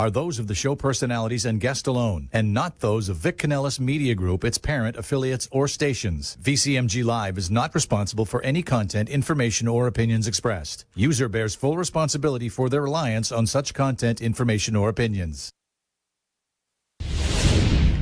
are those of the show personalities and guest alone, and not those of Vic Canellis Media Group, its parent, affiliates, or stations. VCMG Live is not responsible for any content, information, or opinions expressed. User bears full responsibility for their reliance on such content, information, or opinions.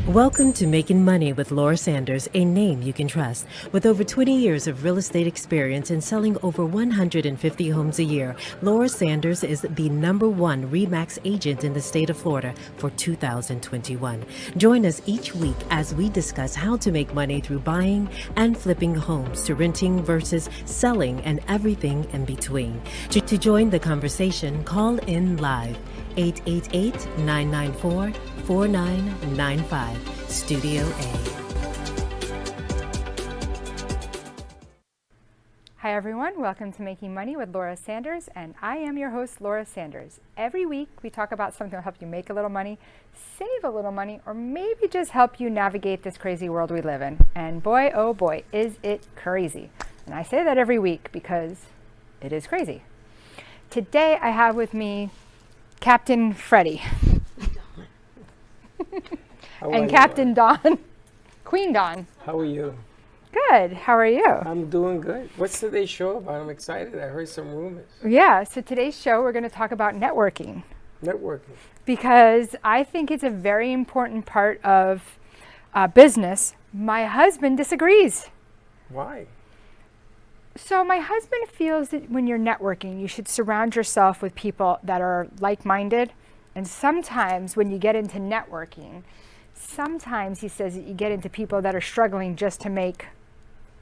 Welcome to Making Money with Laura Sanders, a name you can trust. With over 20 years of real estate experience and selling over 150 homes a year, Laura Sanders is the #1 RE/MAX agent in the state of Florida for 2021. Join us each week as we discuss how to make money through buying and flipping homes, to renting versus selling, and everything in between. To join the conversation, call in live. 888-994-4995, Studio A. Hi everyone, welcome to Making Money with Laura Sanders, and I am your host, Laura Sanders. Every week we talk about something that will help you make a little money, save a little money, or maybe just help you navigate this crazy world we live in. And boy, oh boy, is it crazy. And I say that every week because it is crazy. Today I have with me Captain Freddy and Captain Don, Queen Don. How are you? Good. How are you? I'm doing good. What's today's show about? I'm excited. I heard some rumors. Yeah, so today's show we're going to talk about networking. Networking. Because I think it's a very important part of business. My husband disagrees. Why? So my husband feels that when you're networking, you should surround yourself with people that are like-minded. And sometimes when you get into networking, sometimes he says that you get into people that are struggling just to make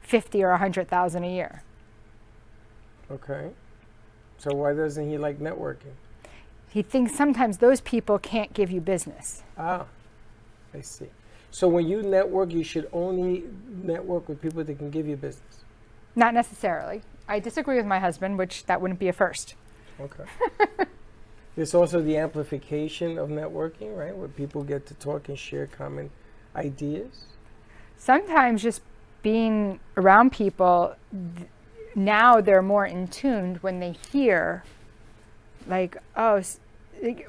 50 or 100,000 a year. Okay. So why doesn't he like networking? He thinks sometimes those people can't give you business. Ah, I see. So when you network, you should only network with people that can give you business. Not necessarily. I disagree with my husband, which that wouldn't be a first. Okay. There's also the amplification of networking, right? Where people get to talk and share common ideas. Sometimes just being around people, now they're more in tune when they hear, like, oh,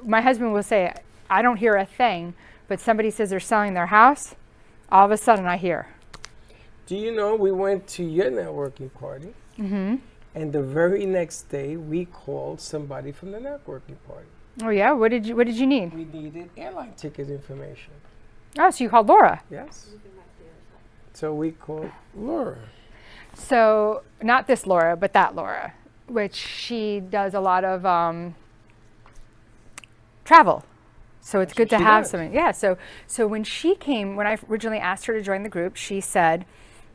my husband will say, I don't hear a thing, but somebody says they're selling their house, all of a sudden I hear. Do you know we went to your networking party, and the very next day we called somebody from the networking party. Oh yeah, what did you need? We needed airline ticket information. Oh, so you called Laura. Yes. So we called Laura. So not this Laura, but that Laura, which she does a lot of travel. So it's good to have something. Yeah. So when she came, when I originally asked her to join the group, she said,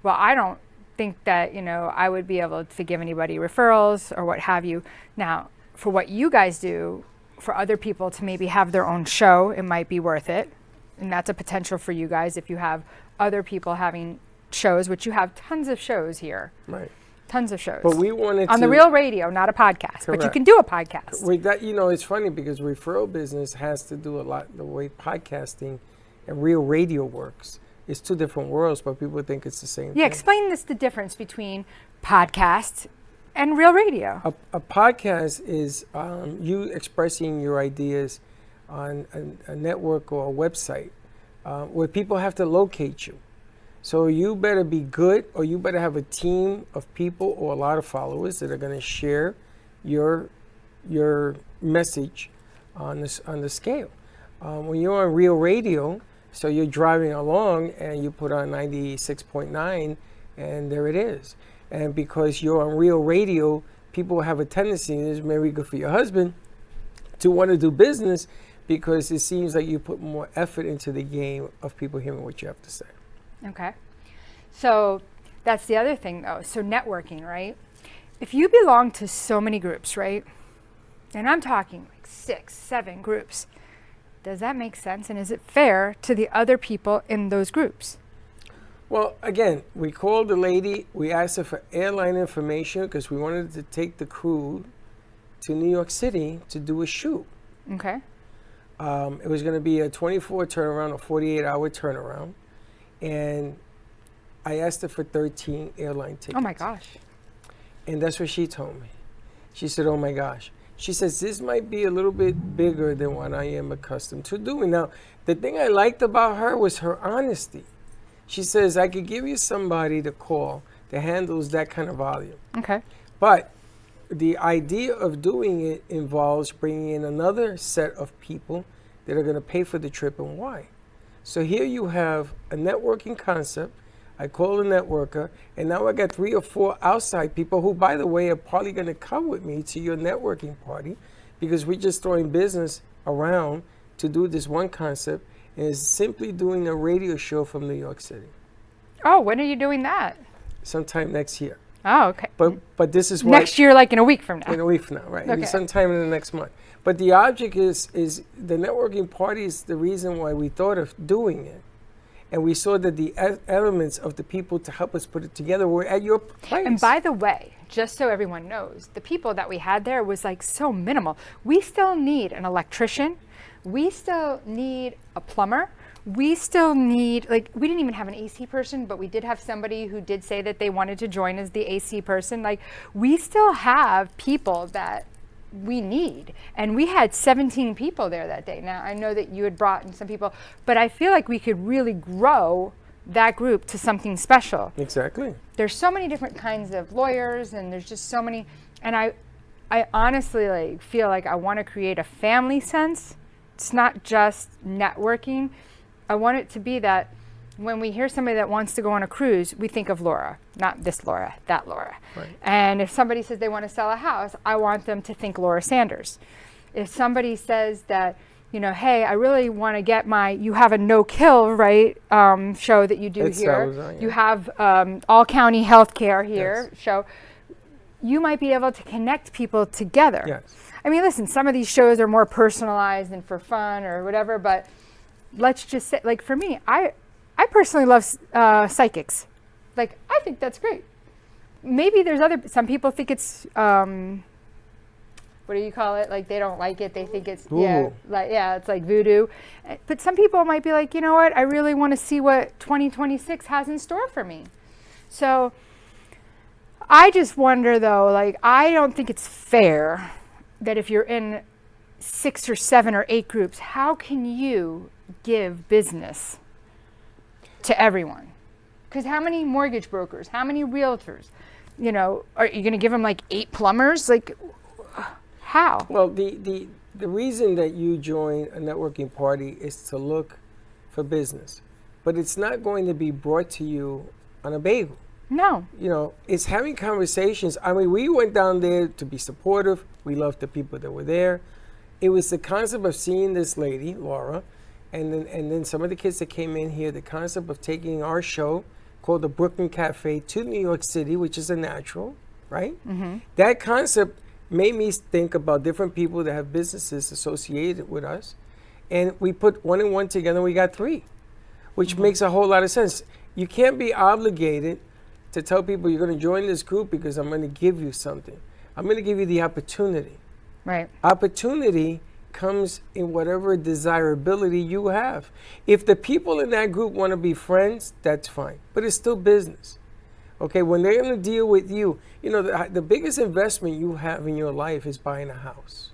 well, I don't think that, I would be able to give anybody referrals or what have you. Now, for what you guys do, for other people to maybe have their own show, it might be worth it. And that's a potential for you guys if you have other people having shows, which you have tons of shows here. Right. Tons of shows. But we wanted on the real radio, not a podcast. Correct. But you can do a podcast. That, it's funny because referral business has to do a lot the way podcasting and real radio works. It's two different worlds, but people think it's the same thing. Yeah, explain the difference between podcasts and real radio. A podcast is you expressing your ideas on a network or a website where people have to locate you. So you better be good, or you better have a team of people or a lot of followers that are going to share your message on the scale. When you're on real radio, so you're driving along and you put on 96.9 and there it is. And because you're on real radio, people have a tendency, and this is very good for your husband, to want to do business because it seems like you put more effort into the game of people hearing what you have to say. Okay. So that's the other thing though. So networking, right? If you belong to so many groups, right? And I'm talking like 6, 7 groups. Does that make sense? And is it fair to the other people in those groups? Well, again, we called the lady. We asked her for airline information because we wanted to take the crew to New York City to do a shoot. Okay. It was going to be a 24 turnaround, a 48-hour turnaround. And I asked her for 13 airline tickets. Oh, my gosh. And that's what she told me. She said, oh, my gosh. She says, this might be a little bit bigger than what I am accustomed to doing. Now, the thing I liked about her was her honesty. She says, I could give you somebody to call that handles that kind of volume. Okay. But the idea of doing it involves bringing in another set of people that are going to pay for the trip and why. So here you have a networking concept. I call a networker, and now I got 3 or 4 outside people who, by the way, are probably going to come with me to your networking party because we're just throwing business around to do this one concept, and it's simply doing a radio show from New York City Oh, when are you doing that? sometime next year. Oh, okay. But this is what Next year, like in a week from now. in a week from now, right? Okay. Sometime in the next month. But the object is the networking party is the reason why we thought of doing it. And we saw that the elements of the people to help us put it together were at your place. And by the way, just so everyone knows, the people that we had there was like so minimal. We still need an electrician. We still need a plumber. We still need, like, we didn't even have an AC person, but we did have somebody who did say that they wanted to join as the AC person. Like, we still have people that we need. And we had 17 people there that day. Now, I know that you had brought in some people, but I feel like we could really grow that group to something special. Exactly. There's so many different kinds of lawyers, and there's just so many, and I honestly like feel like I want to create a family sense. It's not just networking. I want it to be that when we hear somebody that wants to go on a cruise, we think of Laura, not this Laura, that Laura. Right. And if somebody says they want to sell a house, I want them to think Laura Sanders. If somebody says that, you know, hey, I really want to get you have a no-kill, right, show that you do It's here. Amazon, yeah. You have all-county health care here show. You might be able to connect people together. Yes. I mean, listen, some of these shows are more personalized and for fun or whatever, but let's just say, like for me, I personally love psychics. Like, I think that's great. Maybe there's some people think it's, what do you call it? Like, they don't like it. They think it's, Voodoo. it's like voodoo. But some people might be like, you know what? I really want to see what 2026 has in store for me. So I just wonder though, like, I don't think it's fair that if you're in 6 or 7 or 8 groups, how can you give business to everyone? Because how many mortgage brokers, how many realtors, you know, are you going to give them like 8 plumbers? Like, how? Well, the reason that you join a networking party is to look for business, but it's not going to be brought to you on a bagel. No. You know, it's having conversations. I mean, we went down there to be supportive. We loved the people that were there. It was the concept of seeing this lady, Laura, and then some of the kids that came in here, the concept of taking our show called the Brooklyn Cafe to New York City, which is a natural, right? Mm-hmm. That concept made me think about different people that have businesses associated with us. And we put 1 and 1 together, and we got 3, which makes a whole lot of sense. You can't be obligated to tell people you're going to join this group because I'm going to give you something. I'm going to give you the opportunity. Right. Opportunity comes in whatever desirability you have. If the people in that group want to be friends, that's fine. But it's still business. Okay, when they're going to deal with you, you know, the biggest investment you have in your life is buying a house.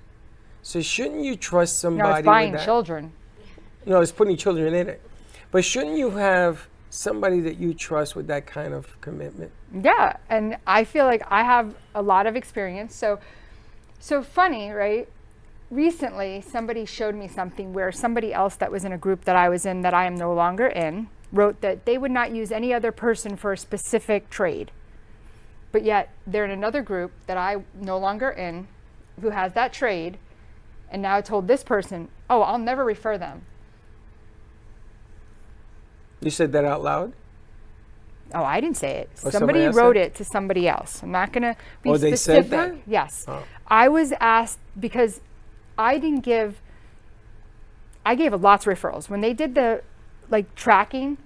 So shouldn't you trust somebody No, it's buying with that? children. No, it's putting children in it. But shouldn't you have somebody that you trust with that kind of commitment? Yeah, and I feel like I have a lot of experience. So funny, right? Recently, somebody showed me something where somebody else that was in a group that I was in that I am no longer in wrote that they would not use any other person for a specific trade. But yet, they're in another group that I no longer in who has that trade, and now told this person, oh, I'll never refer them. You said that out loud? Oh, I didn't say it. Oh, Somebody somebody else wrote said? it to somebody else. I'm not going to be Oh, they specific. said that? Yes. Oh. I was asked because I gave lots of referrals. When they did the tracking,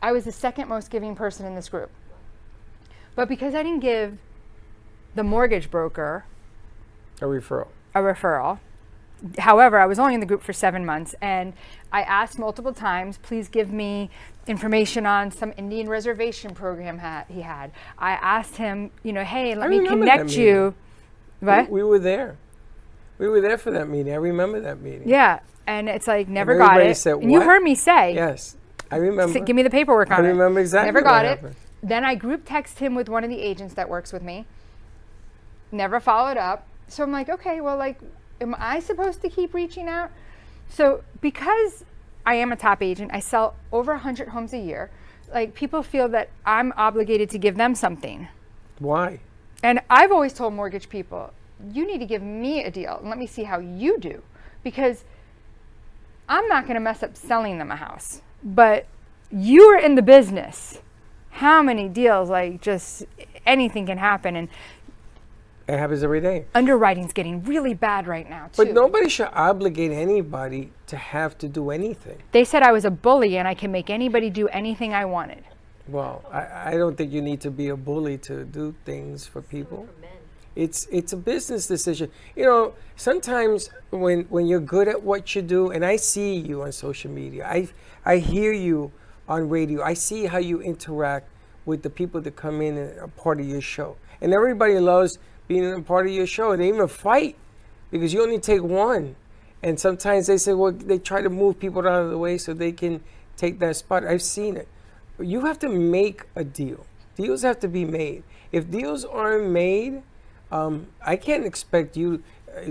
I was the second most giving person in this group. But because I didn't give the mortgage broker A referral. a referral, however, I was only in the group for 7 months, and I asked multiple times, please give me information on some Indian reservation program he had. I asked him, you know, hey, let me remember connect that you. What? We were there. We were there for that meeting. I remember that meeting. Yeah, and it's like never And got everybody it. said, And you "What?" heard me say, Yes, I remember. Give me the paperwork on it. I remember exactly Never what got it. happened. Then I group text him with one of the agents that works with me. Never followed up. So I'm like, okay, well, like, am I supposed to keep reaching out? So because I am a top agent, I sell over 100 homes a year. Like, people feel that I'm obligated to give them something. Why? And I've always told mortgage people, you need to give me a deal and let me see how you do, because I'm not going to mess up selling them a house. But you are in the business. How many deals, like, just anything can happen. And It happens every day. underwriting's getting really bad right now, too. But nobody should obligate anybody to have to do anything. They said I was a bully and I can make anybody do anything I wanted. Well, I don't think you need to be a bully to do things for people. It's a business decision. You know, sometimes when you're good at what you do, and I see you on social media, I hear you on radio, I see how you interact with the people that come in and are part of your show. And everybody loves being a part of your show. They even fight because you only take one. And sometimes they say, well, they try to move people out of the way so they can take that spot. I've seen it. You have to make a deal. Deals have to be made. If deals aren't made, I can't expect you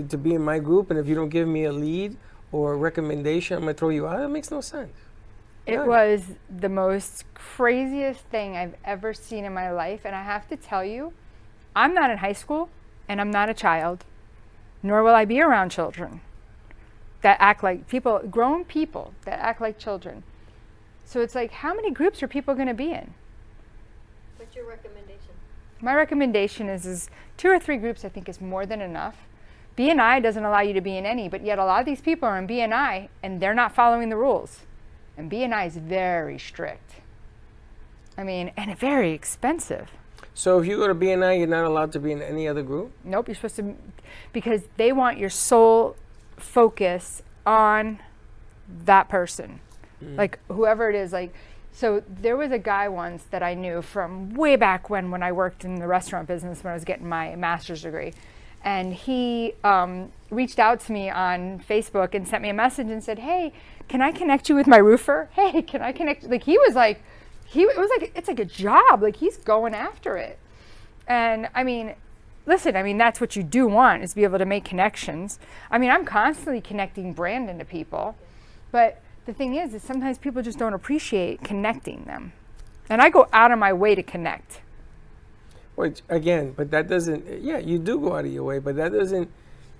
to be in my group, and if you don't give me a lead or a recommendation, I'm going to throw you out. That makes no sense. It None. was the most craziest thing I've ever seen in my life. And I have to tell you, I'm not in high school and I'm not a child, nor will I be around children that act like people, grown people that act like children. So it's like, how many groups are people going to be in? What's your recommendation? My recommendation is 2 or 3 groups I think is more than enough. BNI doesn't allow you to be in any, but yet a lot of these people are in BNI and they're not following the rules. And BNI is very strict. I mean, and very expensive. So if you go to BNI, you're not allowed to be in any other group? Nope, you're supposed to, because they want your sole focus on that person. Like whoever it is, like, so there was a guy once that I knew from way back when I worked in the restaurant business when I was getting my master's degree. And he reached out to me on Facebook and sent me a message and said, hey, can I connect you with my roofer? Hey, can I connect? Like, he was like, it was like, it's like a job. Like, he's going after it. And I mean, listen, I mean, that's what you do want, is to be able to make connections. I mean, I'm constantly connecting Brandon to people. But the thing is sometimes people just don't appreciate connecting them. And I go out of my way to connect. Which, again, but that doesn't, yeah, you do go out of your way, but that doesn't,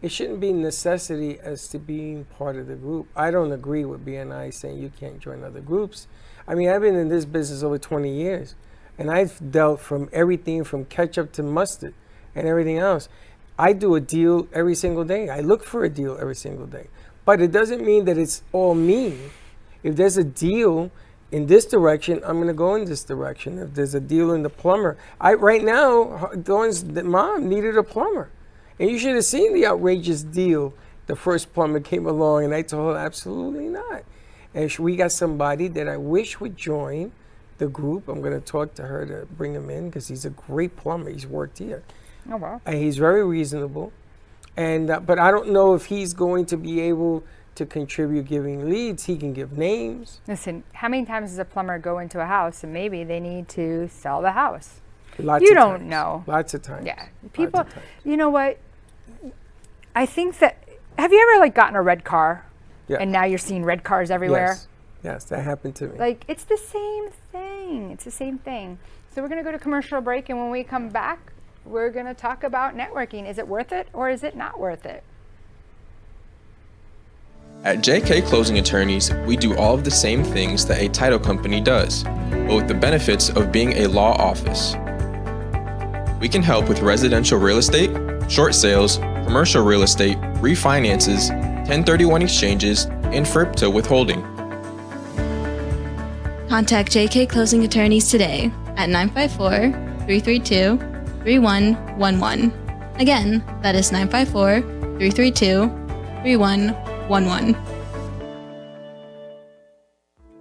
it shouldn't be necessity as to being part of the group. I don't agree with BNI saying you can't join other groups. I mean, I've been in this business over 20 years, and I've dealt from everything from ketchup to mustard and everything else. I do a deal every single day. I look for a deal every single day. But it doesn't mean that it's all me. If there's a deal in this direction, I'm going to go in this direction. If there's a deal in the plumber, right now, Dawn's mom needed a plumber. And you should have seen the outrageous deal. The first plumber came along, and I told her, absolutely not. And we got somebody that I wish would join the group. I'm going to talk to her to bring him in because he's a great plumber. He's worked here. Oh, wow. And he's very reasonable. And but I don't know if he's going to be able to contribute giving leads. He can give names. Listen, how many times does a plumber go into a house and maybe they need to sell the house? Lots You of don't times. know. Lots of times. Yeah. Lots People, of times. you know what? I think that, have you ever like gotten a red car Yeah. and now you're seeing red cars everywhere? Yes. Yes, that happened to me. Like, it's the same thing. It's the same thing. So we're going to go to commercial break, and when we come back, we're going to talk about networking. Is it worth it or is it not worth it? At JK Closing Attorneys, we do all of the same things that a title company does, but with the benefits of being a law office. We can help with residential real estate, short sales, commercial real estate, refinances, 1031 exchanges, and FRIPTA withholding. Contact JK Closing Attorneys today at 954-332-3111. Again, that is 954-332-3111.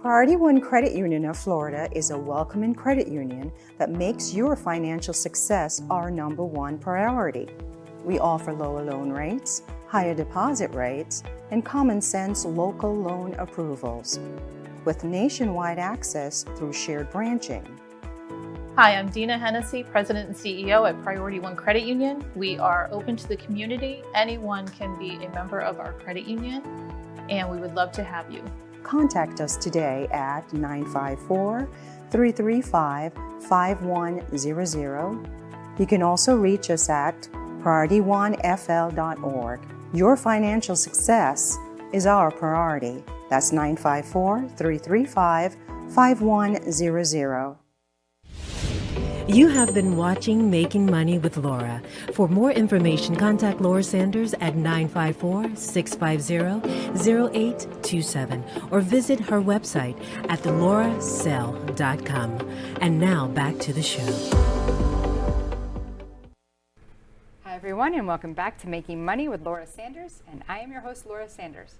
Priority One Credit Union of Florida is a welcoming credit union that makes your financial success our #1 priority. We offer lower loan rates, higher deposit rates, and common sense local loan approvals, with nationwide access through shared branching. Hi, I'm Dina Hennessy, President and CEO at Priority One Credit Union. We are open to the community. Anyone can be a member of our credit union, and we would love to have you. Contact us today at 954-335-5100. You can also reach us at PriorityOneFL.org. Your financial success is our priority. That's 954-335-5100. You have been watching Making Money with Laura. For more information, contact Laura Sanders at 954-650-0827 or visit her website at theloracell.com. And now back to the show. Hi everyone, and welcome back to Making Money with Laura Sanders, and I am your host, Laura Sanders.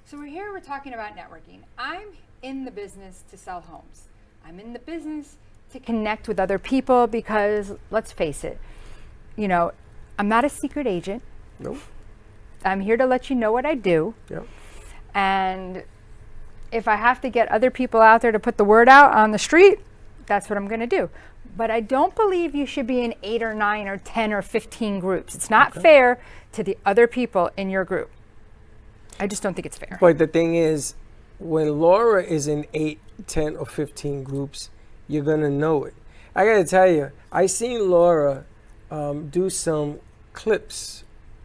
So we're talking about networking. I'm in the business to sell homes. I'm in the business to connect with other people because, let's face it, you know, I'm not a secret agent. Nope. I'm here to let you know what I do. Yep. And if I have to get other people out there to put the word out on the street, that's what I'm going to do. But I don't believe you should be in 8 or 9 or 10 or 15 groups. It's not fair to the other people in your group. I just don't think it's fair. But the thing is, when Laura is in 8, 10, or 15 groups, you're going to know it. I got to tell you, I seen Laura do some clips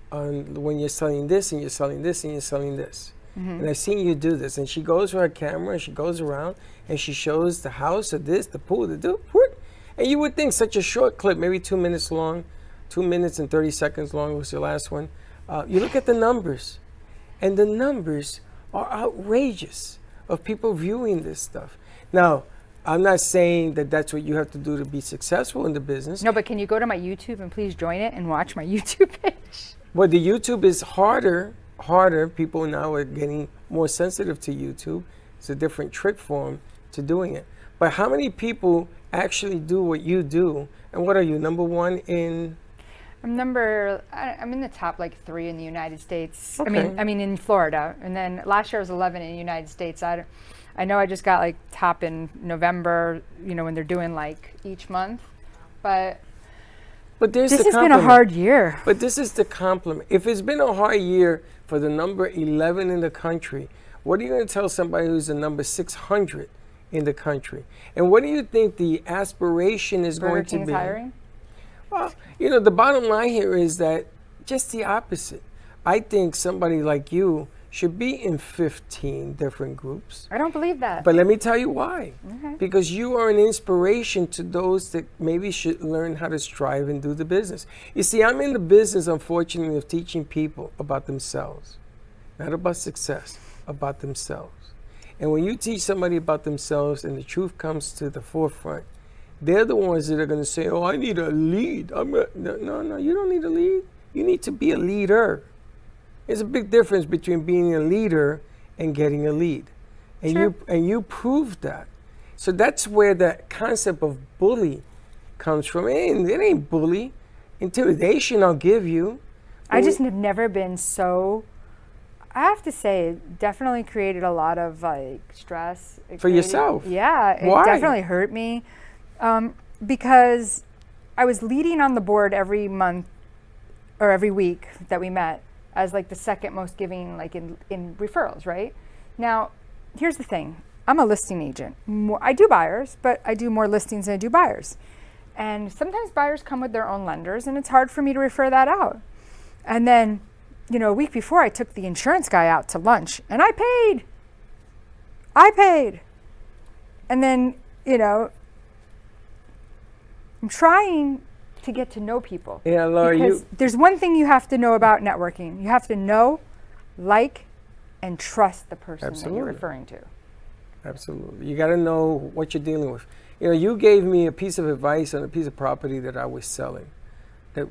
on when you're selling this and you're selling this and you're selling this. And I seen you do this. And she goes with her camera and she goes around and she shows the house or this, the pool, the do. And you would think such a short clip, maybe 2 minutes long, 2 minutes and 30 seconds long was your last one. You look at the numbers, and the numbers are outrageous of people viewing this stuff. Now, I'm not saying that that's what you have to do to be successful in the business. No, but can you go to my YouTube and please join it and watch my YouTube page? Well, the YouTube is harder. People now are getting more sensitive to YouTube. It's a different trick form to doing it. But how many people actually do what you do? And what are you, number one in? I'm in the top like 3 in the United States. Okay. I mean in Florida. And then last year I was 11 in the United States. I know I just got like top in November, you know, when they're doing like each month. But this has been a hard year. But this is the compliment. If it's been a hard year for the number 11 in the country, what are you going to tell somebody who's the number 600 in the country? And what do you think the aspiration is Burger going to King's be? hiring? Well, you know, the bottom line here is that just the opposite. I think somebody like you should be in 15 different groups. I don't believe that. But let me tell you why. Okay. Because you are an inspiration to those that maybe should learn how to strive and do the business. You see, I'm in the business, unfortunately, of teaching people about themselves. Not about success, about themselves. And when you teach somebody about themselves and the truth comes to the forefront, they're the ones that are going to say, oh, I need a lead. No, you don't need a lead. You need to be a leader. There's a big difference between being a leader and getting a lead. And Sure. you proved that. So that's where the concept of bully comes from. It ain't bully. Intimidation I'll give you. I just have never been so, I have to say, it definitely created a lot of like stress. For yourself? Yeah, it Why? definitely hurt me. Because I was leading on the board every month or every week that we met as like the second most giving like in referrals, right? Now, here's the thing. I'm a listing agent. I do buyers, but I do more listings than I do buyers. And sometimes buyers come with their own lenders and it's hard for me to refer that out. And then, you know, a week before I took the insurance guy out to lunch and I paid. And then, you know, I'm trying to get to know people. Yeah, Laura, because there's one thing you have to know about networking. You have to know, like, and trust the person that you're referring to. Absolutely. You got to know what you're dealing with. You know, you gave me a piece of advice on a piece of property that I was selling. It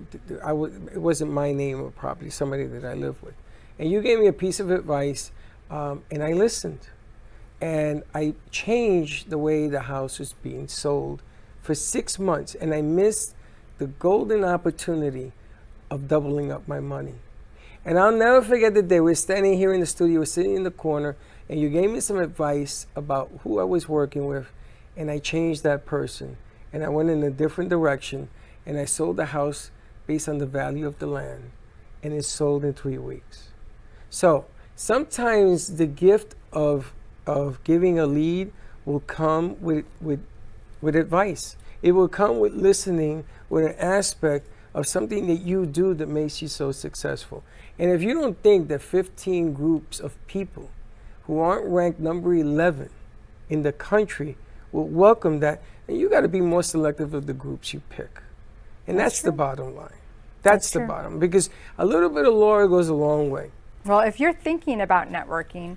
wasn't my name or property, somebody that I live with. And you gave me a piece of advice, and I listened. And I changed the way the house was being sold for 6 months, and I missed the golden opportunity of doubling up my money. And I'll never forget the day we're standing here in the studio, we're sitting in the corner, and you gave me some advice about who I was working with, and I changed that person. And I went in a different direction, and I sold the house based on the value of the land, and it sold in 3 weeks. So sometimes the gift of giving a lead will come with advice. It will come with listening, with an aspect of something that you do that makes you so successful. And if you don't think that 15 groups of people who aren't ranked number 11 in the country will welcome that, then you got to be more selective of the groups you pick. And that's the bottom line. That's the bottom, because a little bit of lore goes a long way. Well, if you're thinking about networking,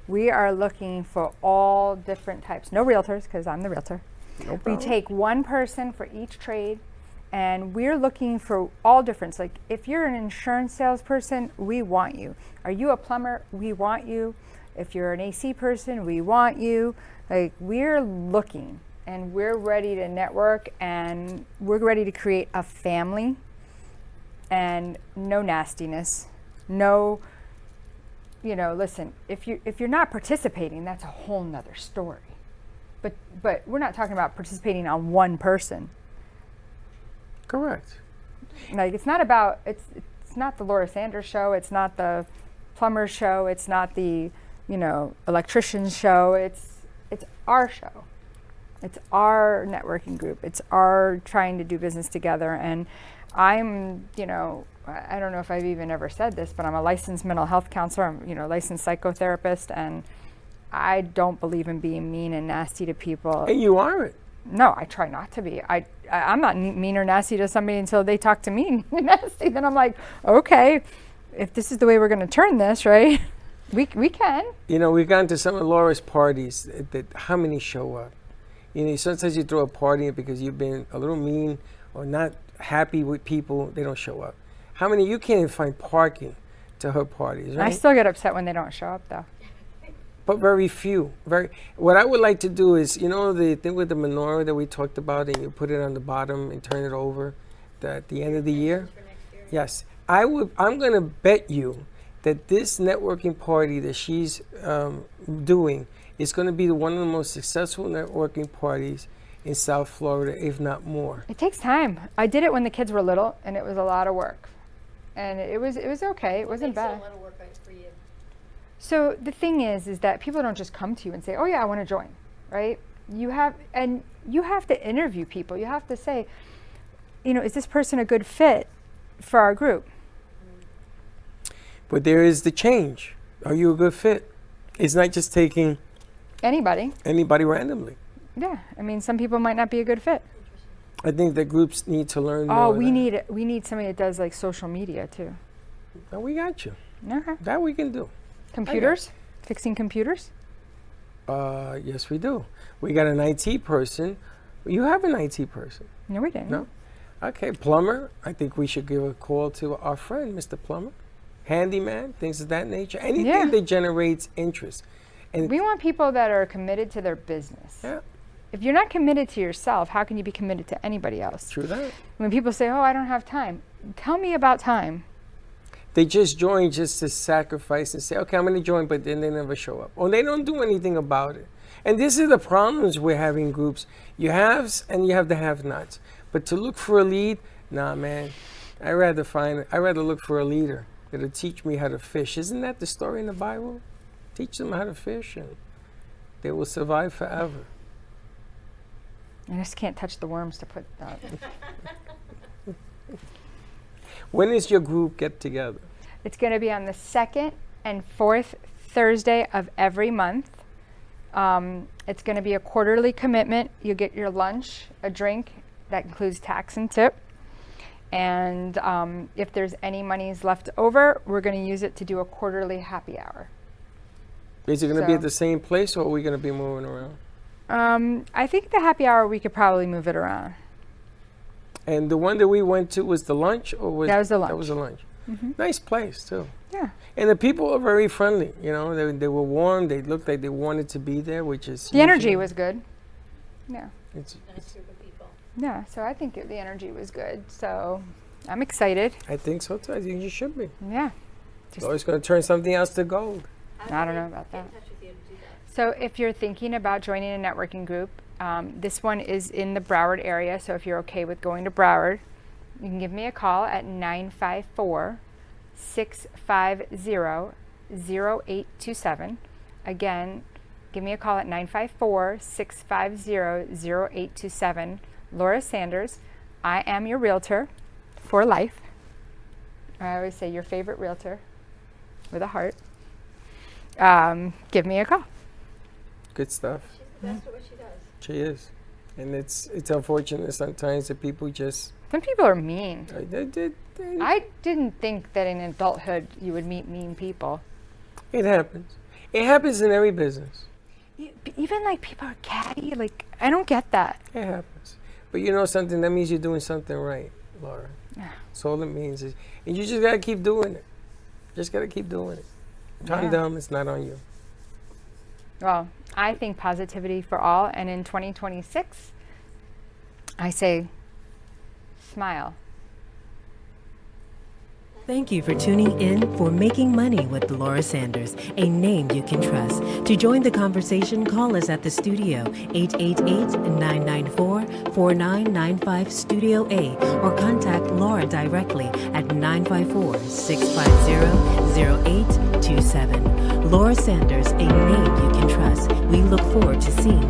we are looking for all different types. No realtors, because I'm the realtor. No We problem. take one person for each trade, and we're looking for all different. Like if you're an insurance salesperson, we want you. Are you a plumber? We want you. If you're an AC person, we want you. Like we're looking, and we're ready to network, and we're ready to create a family, and no nastiness, no. You know, listen, if you're not participating, that's a whole nother story. But we're not talking about participating on one person. Correct. Like it's not about it's not the Laura Sanders show, it's not the plumber show, it's not the, electrician show, it's our show. It's our networking group. It's our trying to do business together. And I'm, I don't know if I've even ever said this, but I'm a licensed mental health counselor. I'm, licensed psychotherapist, and I don't believe in being mean and nasty to people. And you aren't. No, I try not to be. I'm not mean or nasty to somebody until they talk to me nasty. Then I'm like, okay, if this is the way we're going to turn this, right? We can. We've gone to some of Laura's parties. How many show up? Sometimes you throw a party because you've been a little mean or not happy with people. They don't show up. How many? You can't even find parking to her parties, right? I still get upset when they don't show up, though. But very few. What I would like to do is, the thing with the menorah that we talked about, and you put it on the bottom and turn it over at the end of the year? Yes. I'm going to bet you that this networking party that she's doing is going to be one of the most successful networking parties in South Florida, if not more. It takes time. I did it when the kids were little, and it was a lot of work. And it was okay. It wasn't bad. So the thing is that people don't just come to you and say, "Oh yeah, I want to join," right? You have to interview people. You have to say, is this person a good fit for our group? But there is the change. Are you a good fit? It's not just taking anybody randomly. Yeah, some people might not be a good fit. I think that groups need to learn more. Oh, we need somebody that does like social media too. Oh, we got you. Okay. That we can do. Computers? Fixing computers? Yes, we do. We got an IT person. You have an IT person. No, we didn't. No? Okay, plumber. I think we should give a call to our friend, Mr. Plumber. Handyman, things of that nature. Anything that generates interest. And we want people that are committed to their business. Yeah. If you're not committed to yourself, how can you be committed to anybody else? True that. When people say, "Oh, I don't have time," tell me about time. They just join just to sacrifice and say, "Okay, I'm going to join," but then they never show up. Or they don't do anything about it. And this is the problems we're having groups. You haves and you have the have-nots. But to look for a lead, nah, man. I'd rather look for a leader that'll teach me how to fish. Isn't that the story in the Bible? Teach them how to fish and they will survive forever. I just can't touch the worms to put that. When is your group get together? It's going to be on the 2nd and 4th Thursday of every month. It's going to be a quarterly commitment. You get your lunch, a drink that includes tax and tip. And if there's any monies left over, we're going to use it to do a quarterly happy hour. Is it going to be at the same place, or are we going to be moving around? I think the happy hour, we could probably move it around. And the one that we went to was the lunch, or was that was the lunch? That was the lunch. Mm-hmm. Nice place too. Yeah. And the people are very friendly. They were warm. They looked like they wanted to be there, which is the energy was good. Yeah. It's yeah. So I think the energy was good. So I'm excited. I think so too. I think you should be. Yeah. It's always going to turn something else to gold. I don't know about that. So if you're thinking about joining a networking group, this one is in the Broward area. So if you're okay with going to Broward, you can give me a call at 954-650-0827. Again, give me a call at 954-650-0827. Laura Sanders, I am your realtor for life. I always say your favorite realtor with a heart. Give me a call. Good stuff. She's the best at what she does. She is. And it's unfortunate sometimes that people just... Some people are mean. They- I didn't think that in adulthood you would meet mean people. It happens. It happens in every business. Even like people are catty. Like, I don't get that. It happens. But you know something? That means you're doing something right, Laura. That's all it means. And you just got to keep doing it. Just got to keep doing it. Time dumb, it's not on you. Well, I think positivity for all. And in 2026, I say smile. Thank you for tuning in for Making Money with Laura Sanders, a name you can trust. To join the conversation, call us at the studio, 888-994-4995 Studio A, or contact Laura directly at 954-650-0827. Laura Sanders, a name you can trust. We look forward to seeing you.